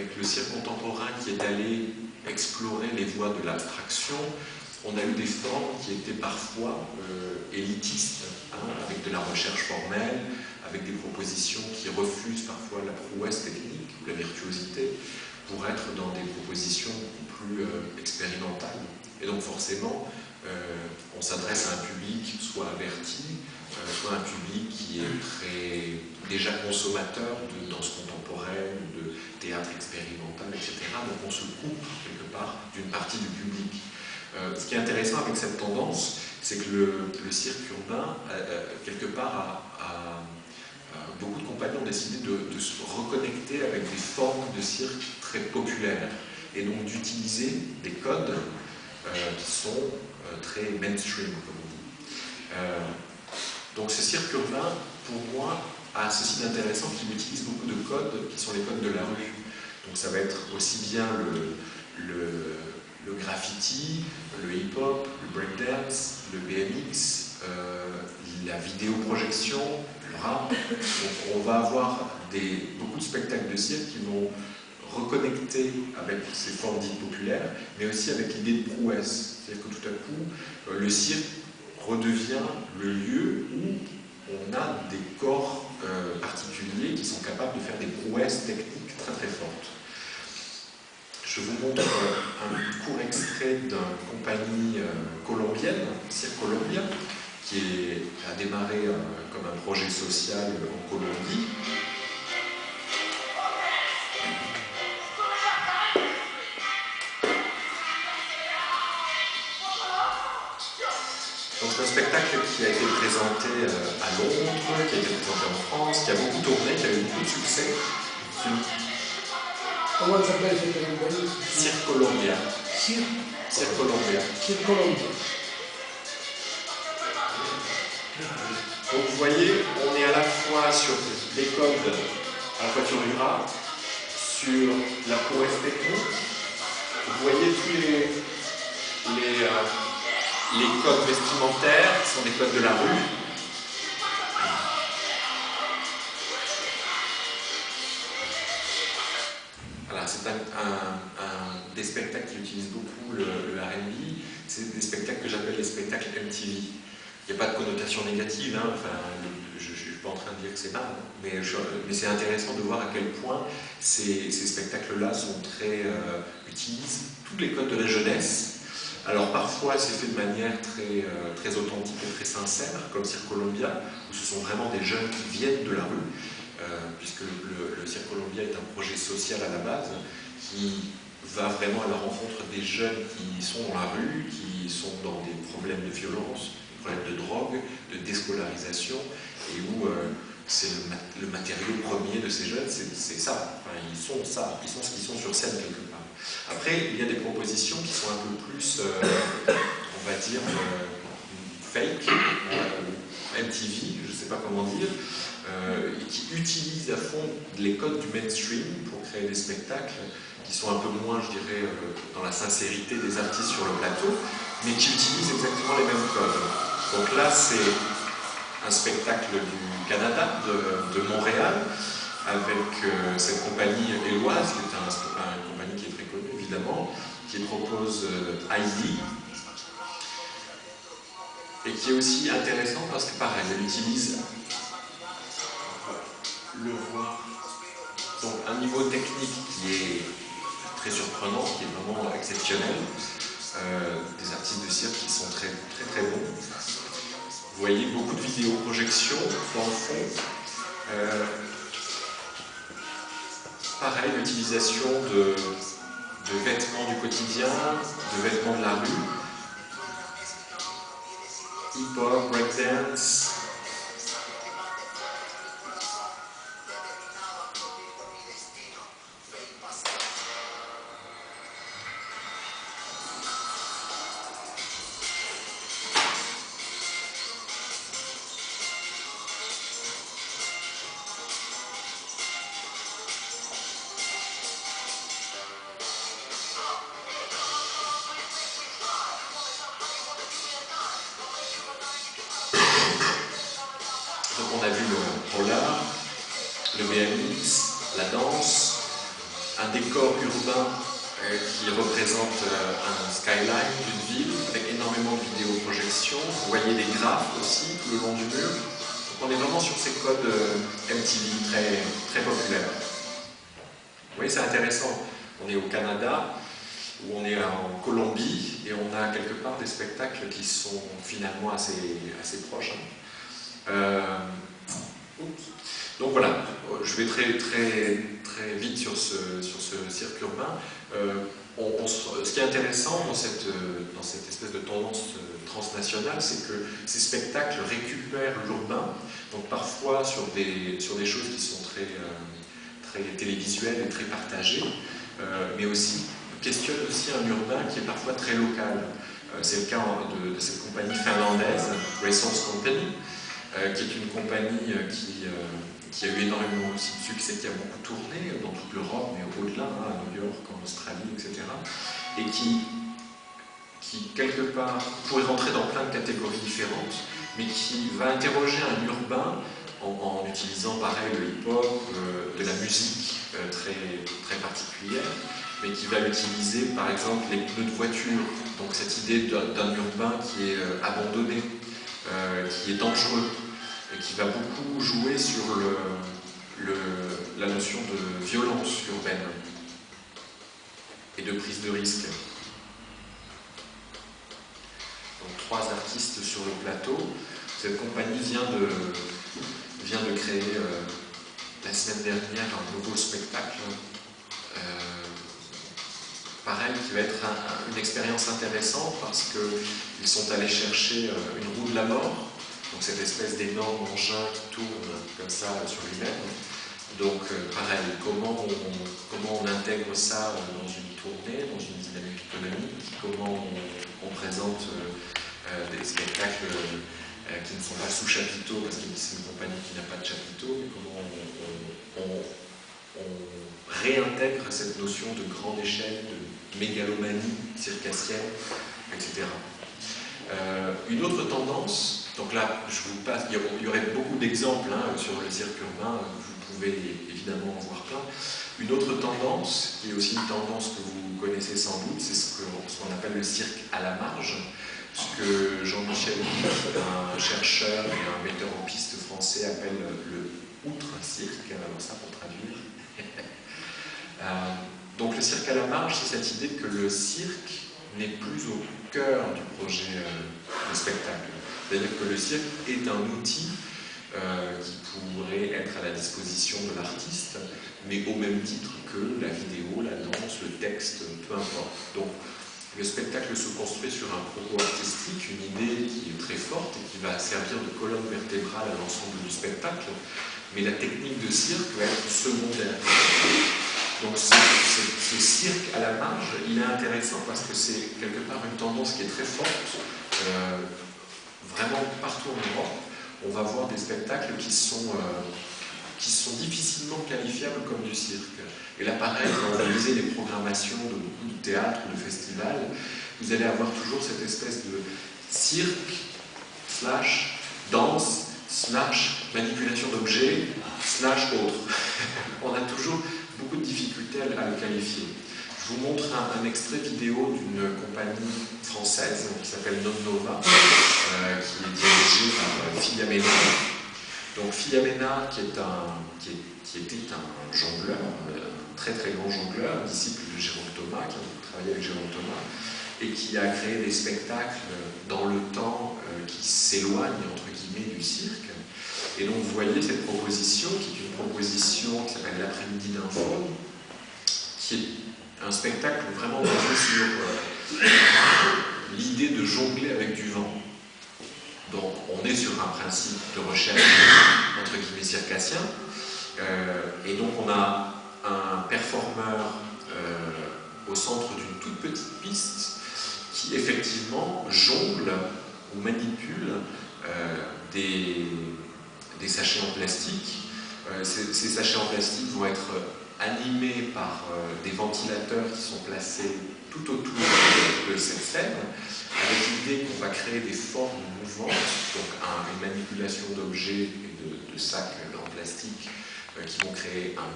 avec le cirque contemporain qui est allé explorer les voies de l'abstraction, on a eu des formes qui étaient parfois élitistes, avec de la recherche formelle, avec des propositions qui refusent parfois la prouesse technique ou la virtuosité, pour être dans des propositions beaucoup plus expérimentales. Et donc forcément, on s'adresse à un public soit averti, soit un public qui est déjà consommateur de danse contemporaine, de théâtre expérimental, etc. Donc on se coupe quelque part d'une partie du public. Ce qui est intéressant avec cette tendance, c'est que le cirque urbain, quelque part, beaucoup de compagnies ont décidé de se reconnecter avec des formes de cirque très populaires et donc d'utiliser des codes qui sont très mainstream, comme on dit. Donc ce cirque urbain, pour moi, a ceci d'intéressant qu'il utilise beaucoup de codes qui sont les codes de la rue. Donc ça va être aussi bien le graffiti, le hip-hop, le breakdance, le BMX, la vidéoprojection, le rap. Donc on va avoir beaucoup de spectacles de cirque qui vont reconnecter avec ces formes dites populaires, mais aussi avec l'idée de prouesse. C'est-à-dire que tout à coup, le cirque redevient le lieu où on a des corps particuliers qui sont capables de faire des prouesses techniques très très fortes. Je vous montre un court extrait d'une compagnie colombienne, Cirque Colombia, qui a démarré comme un projet social en Colombie. Donc c'est un spectacle qui a été présenté à Londres, qui a été présenté en France, qui a beaucoup tourné, qui a eu beaucoup de succès. Comment s'appelle cette compagnie? Cirque Colombia. Cirque Colombia. Cirque Colombia. Donc vous voyez, on est à la fois sur les codes à la fois sur du rap, sur la prouesse technique. Vous voyez tous les codes vestimentaires qui sont des codes de la rue. Voilà, c'est un des spectacles qui utilisent beaucoup le R&B. C'est des spectacles que j'appelle les spectacles MTV. Il n'y a pas de connotation négative, hein. Enfin, je ne suis pas en train de dire que c'est mal, mais c'est intéressant de voir à quel point ces spectacles-là utilisent tous les codes de la jeunesse. Alors parfois c'est fait de manière très authentique et très sincère, comme Cirque Colombia, où ce sont vraiment des jeunes qui viennent de la rue, puisque le Cirque Colombia est un projet social à la base, qui va vraiment à la rencontre des jeunes qui sont dans la rue, qui sont dans des problèmes de violence, des problèmes de drogue, de déscolarisation, et où c'est le matériau premier de ces jeunes, c'est ça. Enfin, ils sont ça, ils sont ce qu'ils sont sur scène quelque part. Après, il y a des propositions qui sont un peu plus, on va dire, fake, MTV, je ne sais pas comment dire, et qui utilisent à fond les codes du mainstream pour créer des spectacles qui sont un peu moins, je dirais, dans la sincérité des artistes sur le plateau, mais qui utilisent exactement les mêmes codes. Donc là, c'est un spectacle du Canada, de Montréal, avec cette compagnie éloise, qui est une compagnie qui est très connue, évidemment, qui propose Heidi, et qui est aussi intéressant parce que, pareil, elle utilise le voir. Donc un niveau technique qui est très surprenant, qui est vraiment exceptionnel. Des artistes de cirque qui sont très très très bons. Vous voyez beaucoup de vidéoprojections dans le fond. Pareil, l'utilisation de vêtements du quotidien, de vêtements de la rue. Hip-hop, breakdance. Donc on a vu le roller, le BMX, la danse, un décor urbain qui représente un skyline d'une ville avec énormément de vidéoprojections. Vous voyez des graphes aussi tout le long du mur. Donc on est vraiment sur ces codes MTV très, très populaires. Vous voyez, c'est intéressant. On est au Canada, où on est en Colombie, et on a quelque part des spectacles qui sont finalement assez proches. Donc voilà, je vais très vite sur ce cirque urbain. Ce qui est intéressant dans cette espèce de tendance transnationale, c'est que ces spectacles récupèrent l'urbain, donc parfois sur des choses qui sont très télévisuelles et très partagées, mais aussi questionnent aussi un urbain qui est parfois très local. C'est le cas de cette compagnie finlandaise, Renaissance Company, qui est une compagnie qui a eu énormément aussi de succès, qui a beaucoup tourné dans toute l'Europe, mais au-delà, à New York, en Australie, etc. Et qui, quelque part, pourrait rentrer dans plein de catégories différentes, mais qui va interroger un urbain en utilisant, pareil, le hip-hop, de la musique très particulière, mais qui va utiliser, par exemple, les pneus de voiture, donc cette idée d'un urbain qui est abandonné, qui est dangereux, et qui va beaucoup jouer sur la notion de violence urbaine et de prise de risque. Donc 3 artistes sur le plateau. Cette compagnie vient de créer la semaine dernière un nouveau spectacle, pareil, qui va être une expérience intéressante parce qu'ils sont allés chercher une roue de la mort, donc cette espèce d'énorme engin qui tourne comme ça sur lui-même. Donc pareil, comment on intègre ça dans une tournée, dans une dynamique économique, comment on présente des spectacles qui ne sont pas sous chapiteau, parce que c'est une compagnie qui n'a pas de chapiteau, mais comment on réintègre cette notion de grande échelle, de mégalomanie circassienne, etc. Une autre tendance, donc là je vous passe, il y aurait beaucoup d'exemples sur le cirque urbain, vous pouvez évidemment en voir plein. Une autre tendance, qui est aussi une tendance que vous connaissez sans doute, c'est ce qu'on appelle le cirque à la marge, ce que Jean-Michel Guy, un chercheur et un metteur en piste français, appelle le outre-cirque, alors ça pour traduire. Donc le cirque à la marge, c'est cette idée que le cirque n'est plus au cœur du projet de spectacle. C'est-à-dire que le cirque est un outil qui pourrait être à la disposition de l'artiste, mais au même titre que la vidéo, la danse, le texte, peu importe. Donc le spectacle se construit sur un propos artistique, une idée qui est très forte et qui va servir de colonne vertébrale à l'ensemble du spectacle, mais la technique de cirque va être secondaire. Donc ce cirque à la marge, il est intéressant parce que c'est quelque part une tendance qui est très forte, vraiment partout en Europe. On va voir des spectacles qui sont difficilement qualifiables comme du cirque. Et là, pareil, quand vous lisez les programmations de beaucoup de théâtres ou de festivals, vous allez avoir toujours cette espèce de cirque, / danse, / manipulation d'objets, / autre. On a toujours beaucoup de difficultés à le qualifier. Je vous montre un extrait vidéo d'une compagnie française qui s'appelle Non Nova, qui est dirigée par Philomena. Donc Philomena, qui était un jongleur, un très très grand jongleur, disciple de Jérôme Thomas, qui a travaillé avec Jérôme Thomas, et qui a créé des spectacles dans le temps qui s'éloignent entre guillemets du cirque. Et donc vous voyez cette proposition, qui est une proposition qui s'appelle L'après-midi d'un faune, qui est un spectacle vraiment basé sur l'idée de jongler avec du vent. Donc on est sur un principe de recherche entre guillemets circassien, et donc on a un performeur au centre d'une toute petite piste qui effectivement jongle ou manipule des sachets en plastique. Ces sachets en plastique vont être animés par des ventilateurs qui sont placés tout autour de cette scène, avec l'idée qu'on va créer des formes mouvantes, donc une manipulation d'objets et de sacs en plastique qui vont créer un